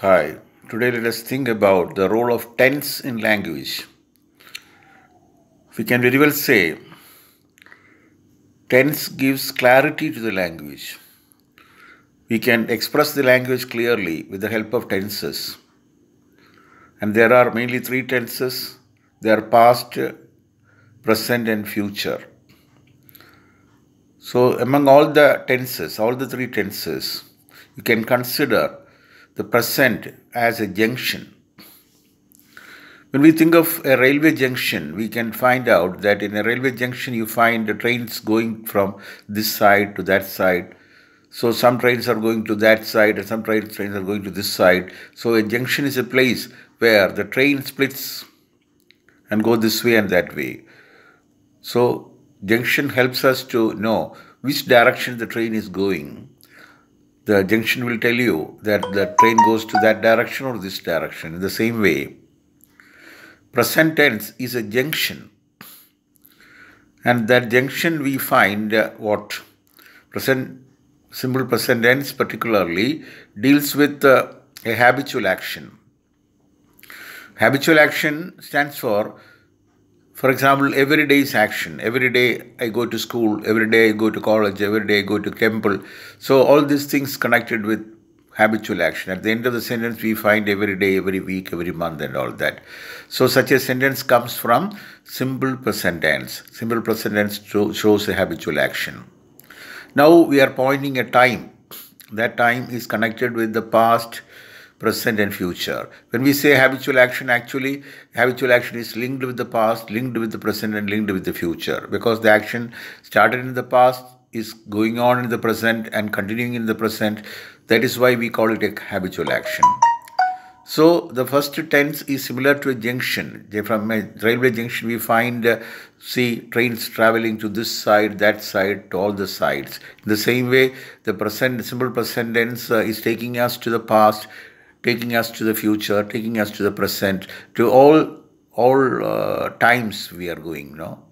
Hi, today let us think about the role of tense in language. We can very well say tense gives clarity to the language. We can express the language clearly with the help of tenses. And there are mainly three tenses. They are past, present and future. So among all the tenses, all the three tenses, you can consider the present as a junction. When we think of a railway junction, we can find out that in a railway junction you find the trains going from this side to that side. So some trains are going to that side and some trains are going to this side. So a junction is a place where the train splits and go this way and that way. So junction helps us to know which direction the train is going. The junction will tell you that the train goes to that direction or this direction. In the same way, present tense is a junction, and that junction we find what present simple present tense particularly deals with a habitual action. Habitual action stands for example, everyday's action. Every day I go to school, every day I go to college, every day I go to temple. So all these things connected with habitual action. At the end of the sentence, we find every day, every week, every month and all that. So such a sentence comes from simple present tense. Simple present tense shows a habitual action. Now we are pointing a time. That time is connected with the past, present and future. When we say habitual action, actually habitual action is linked with the past, linked with the present and linked with the future, because the action started in the past is going on in the present and continuing in the present. That is why we call it a habitual action. So the first tense is similar to a junction. From a railway junction we find see trains traveling to this side, that side, to all the sides. In the same way, the present simple present tense is taking us to the past, taking us to the future, taking us to the present, to all times we are going. No,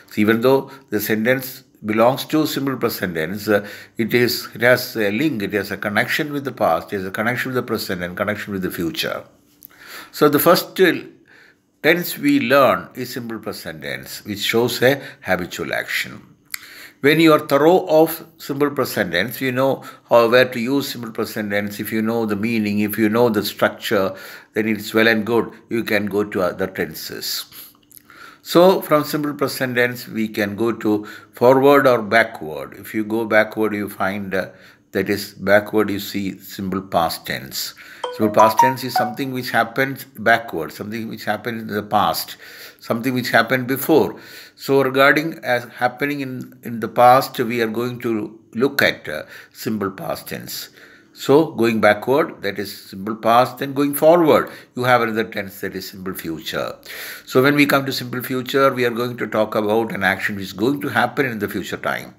so even though the sentence belongs to simple present tense, it has a link, it has a connection with the past, it has a connection with the present and connection with the future. So the first tense we learn is simple present tense, which shows a habitual action. When you are thorough of simple present tense, you know where to use simple present tense. If you know the meaning, if you know the structure, then it's well and good. You can go to other tenses. So from simple present tense, we can go to forward or backward. If you go backward, you find that is backward, you see simple past tense. Simple past tense is something which happened backward, something which happened in the past, something which happened before. So regarding as happening in the past, we are going to look at simple past tense. So going backward, that is simple past, then going forward, you have another tense that is simple future. So when we come to simple future, we are going to talk about an action which is going to happen in the future time.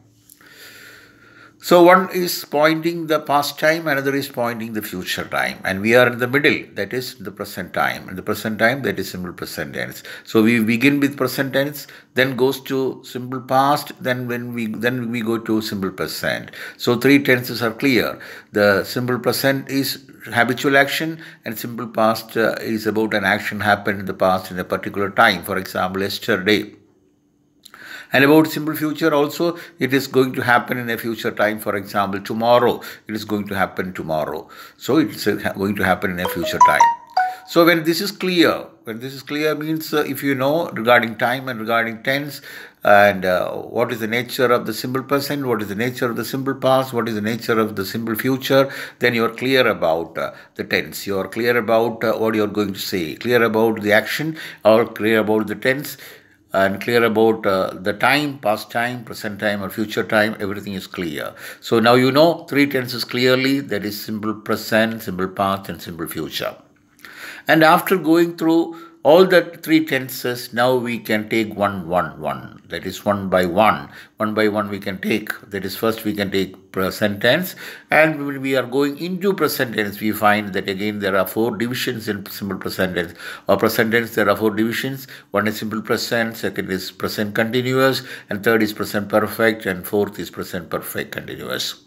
So one is pointing the past time, another is pointing the future time. And we are in the middle, that is the present time. And the present time, that is simple present tense. So we begin with present tense, then goes to simple past, then we go to simple present. So three tenses are clear. The simple present is habitual action, and simple past is about an action happened in the past in a particular time. For example, yesterday. And about simple future also, it is going to happen in a future time. For example, tomorrow, it is going to happen tomorrow. So it's going to happen in a future time. So when this is clear means if you know regarding time and regarding tense and what is the nature of the simple present, what is the nature of the simple past, what is the nature of the simple future, then you are clear about the tense. You are clear about what you are going to say, clear about the action, or clear about the tense, and clear about the time, past time, present time or future time. Everything is clear. So now you know three tenses clearly, that is simple present, simple past and simple future. And after going through all the three tenses, now we can take one. That is one by one. One by one we can take. That is first we can take present tense. And when we are going into present tense, we find that again there are four divisions in simple present tense. Or present tense, there are four divisions. One is simple present, second is present continuous, and third is present perfect, and fourth is present perfect continuous.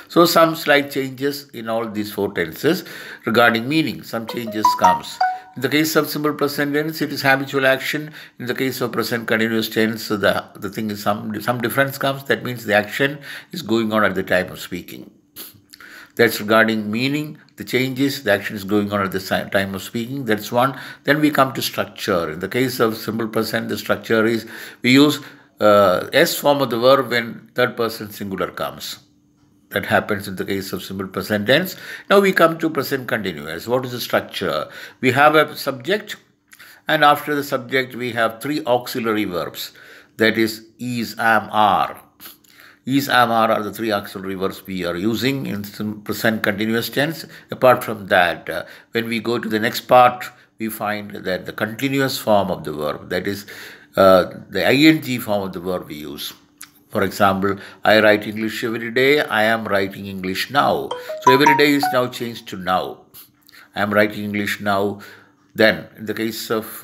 So some slight changes in all these four tenses. Regarding meaning, some changes comes. In the case of simple present tense, it is habitual action. In the case of present continuous tense, the thing is some difference comes. That means the action is going on at the time of speaking. That's regarding meaning. The changes, the action is going on at the time of speaking. That's one. Then we come to structure. In the case of simple present, the structure is we use S form of the verb when third person singular comes. That happens in the case of simple present tense. Now we come to present continuous. What is the structure? We have a subject, and after the subject we have three auxiliary verbs. That is am, are. Is, am, are the three auxiliary verbs we are using in present continuous tense. Apart from that, when we go to the next part, we find that the continuous form of the verb, that is the ing form of the verb we use. For example, I write English every day. I am writing English now. So every day is now changed to now. I am writing English now. Then, in the case of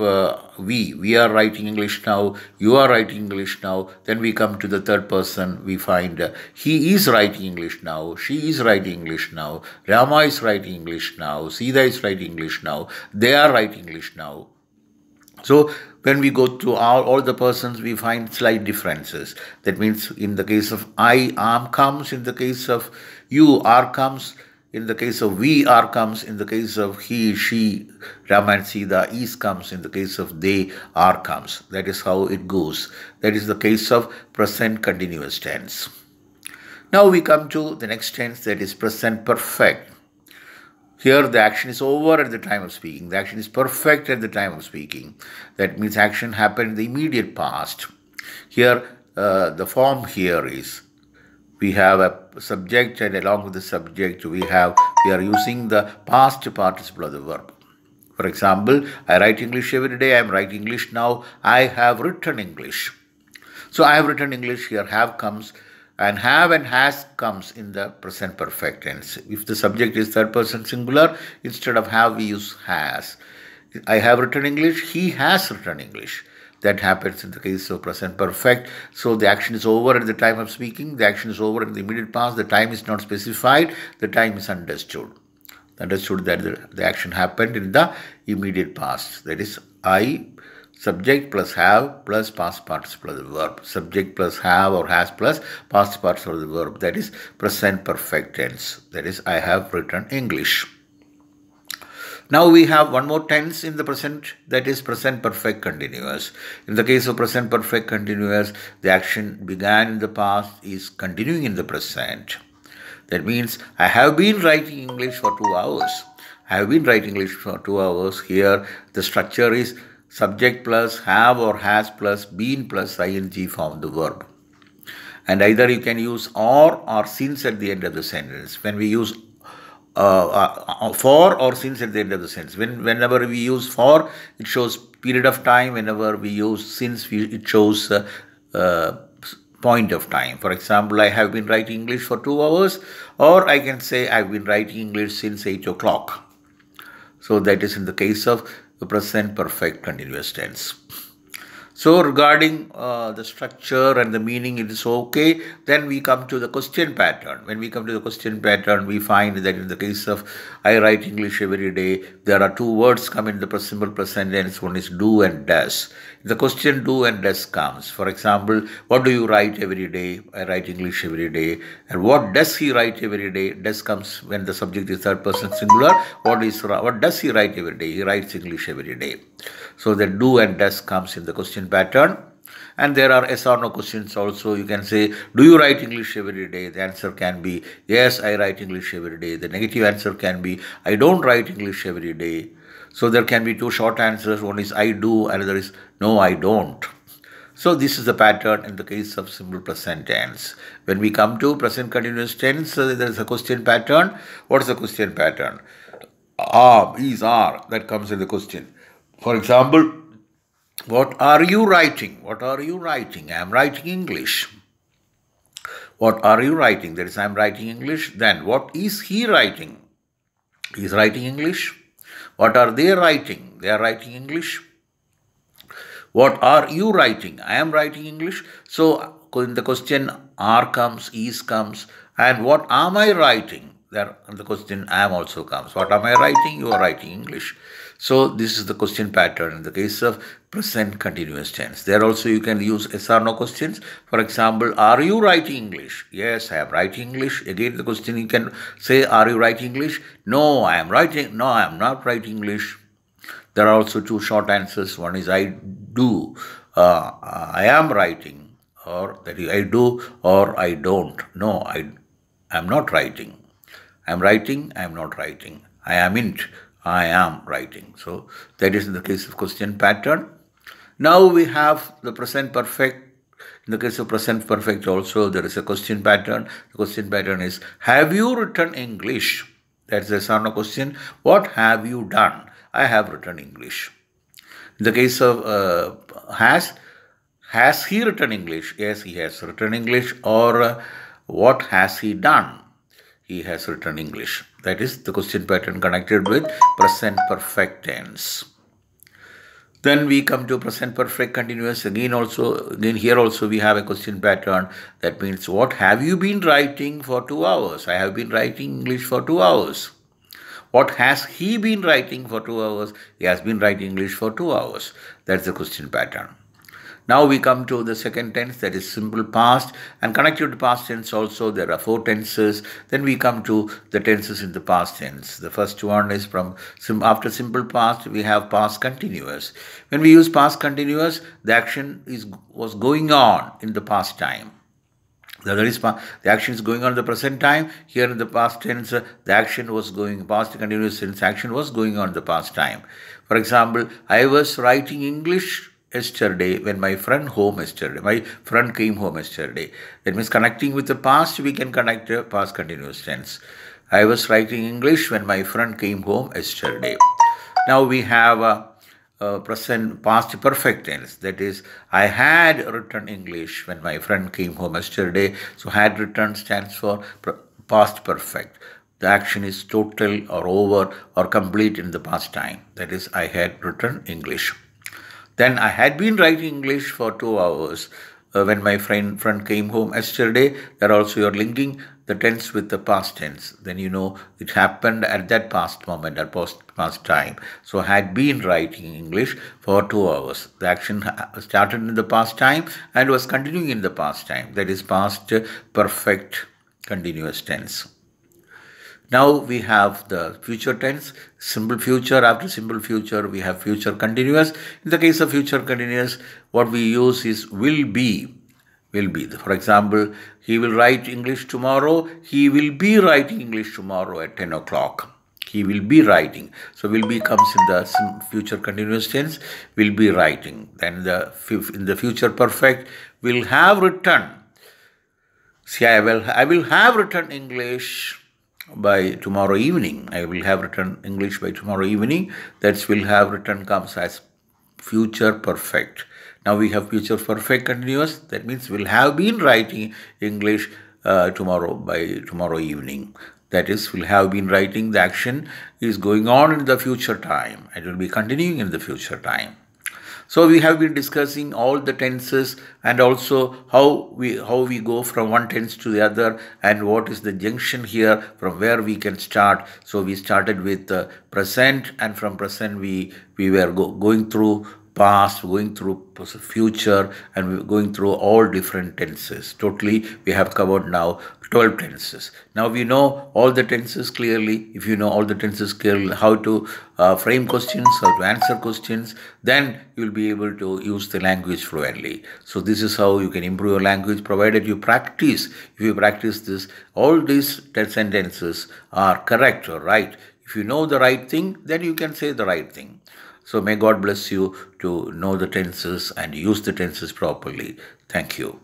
we are writing English now. You are writing English now. Then we come to the third person. We find he is writing English now. She is writing English now. Rama is writing English now. Sita is writing English now. They are writing English now. So when we go to all the persons, we find slight differences. That means in the case of I, am comes. In the case of you, are comes. In the case of we, are comes. In the case of he, she, Rama and Sita, is comes. In the case of they, are comes. That is how it goes. That is the case of present continuous tense. Now we come to the next tense, that is present perfect. Here the action is over at the time of speaking. The action is perfect at the time of speaking. That means action happened in the immediate past. Here the form here is we have a subject, and along with the subject we are using the past participle of the verb. For example, I write English every day. I am writing English now. I have written English. So I have written English. Here have comes. And have and has comes in the present perfect tense. If the subject is third person singular, instead of have we use has. I have written English, he has written English. That happens in the case of present perfect. So the action is over at the time of speaking. The action is over in the immediate past. The time is not specified. The time is understood. Understood that the action happened in the immediate past. That is I, subject plus have plus past participle of the verb. Subject plus have or has plus past participle of the verb. That is present perfect tense. That is I have written English. Now we have one more tense in the present, that is present perfect continuous. In the case of present perfect continuous, the action began in the past is continuing in the present. That means I have been writing English for 2 hours. I have been writing English for 2 hours. Here the structure is subject plus have or has plus been plus ing form of the verb. And either you can use or since at the end of the sentence. When we use for or since at the end of the sentence. Whenever we use for, it shows period of time. Whenever we use since, it shows point of time. For example, I have been writing English for 2 hours, or I can say I've been writing English since 8 o'clock. So that is in the case of the present perfect continuous tense. So regarding the structure and the meaning, it is okay. Then we come to the question pattern. When we come to the question pattern, we find that in the case of I write English every day, there are 2 words come in the simple present tense. One is do and does. The question do and does comes. For example, what do you write every day? I write English every day. And what does he write every day? Does comes when the subject is third person singular. What does he write every day? He writes English every day. So the do and does comes in the question pattern. And there are yes or no questions also. You can say, do you write English every day? The answer can be, yes, I write English every day. The negative answer can be, I don't write English every day. So there can be 2 short answers. One is I do, another is no, I don't. So this is the pattern in the case of simple present tense. When we come to present continuous tense, there is a question pattern. What is the question pattern? Is, are, that comes in the question. For example, what are you writing? What are you writing? I am writing English. What are you writing? That is, I am writing English. Then, what is he writing? He is writing English. What are they writing? They are writing English. What are you writing? I am writing English. So, in the question are comes, is comes, and what am I writing? There in the question am also comes. What am I writing? You are writing English. So this is the question pattern in the case of present continuous tense. There also you can use yes or no questions. For example, are you writing English? Yes, I am writing English. Again, the question you can say, are you writing English? No, I am writing. No, I am not writing English. There are also two short answers. One is I do, I am writing, or that is I do or I don't. No, I am not writing. I am writing, I am not writing. I amn't, I am writing. So that is in the case of question pattern. Now we have the present perfect. In the case of present perfect also there is a question pattern. The question pattern is, have you written English? That's a yes or no question. What have you done? I have written English. In the case of has he written English? Yes, he has written English. Or what has he done? He has written English. That is the question pattern connected with present perfect tense. Then we come to present perfect continuous. Again here also we have a question pattern. That means, what have you been writing for 2 hours? I have been writing English for 2 hours. What has he been writing for 2 hours? He has been writing English for 2 hours. That's the question pattern. Now we come to the second tense, that is simple past, and connected to past tense also there are 4 tenses. Then we come to the tenses in the past tense. The first one is from after simple past we have past continuous. When we use past continuous, the action was going on in the past time. The action is going on in the present time. Here in the past tense, the action was going, past continuous tense action was going on in the past time. For example, I was writing English yesterday when my friend home yesterday. My friend came home yesterday. That means connecting with the past, we can connect the past continuous tense. I was writing English when my friend came home yesterday. Now we have present past perfect tense. That is, I had written English when my friend came home yesterday. So had written stands for past perfect. The action is total or over or complete in the past time. That is, I had written English. Then I had been writing English for 2 hours when my friend came home yesterday. There also you are linking the tense with the past tense. Then you know it happened at that past moment, at past time. So I had been writing English for 2 hours. The action started in the past time and was continuing in the past time. That is past perfect continuous tense. Now we have the future tense, simple future. After simple future, we have future continuous. In the case of future continuous, what we use is will be. Will be. For example, he will write English tomorrow. He will be writing English tomorrow at 10 o'clock. He will be writing. So will be comes in the future continuous tense. Will be writing. Then in the future perfect, will have written. See, I will have written English by tomorrow evening. I will have written English by tomorrow evening. That's will have written comes as future perfect. Now we have future perfect continuous. That means will have been writing English tomorrow by tomorrow evening. That is, will have been writing. The action is going on in the future time. It will be continuing in the future time. So we have been discussing all the tenses and also how we go from one tense to the other and what is the junction here from where we can start. So we started with the present, and from present we were going through past, going through future, and we were going through all different tenses. Totally we have covered now 12 tenses. Now we know all the tenses clearly. If you know all the tenses clearly, how to frame questions, how to answer questions, then you will be able to use the language fluently. So this is how you can improve your language, provided you practice. If you practice this, all these sentences are correct or right. If you know the right thing, then you can say the right thing. So may God bless you to know the tenses and use the tenses properly. Thank you.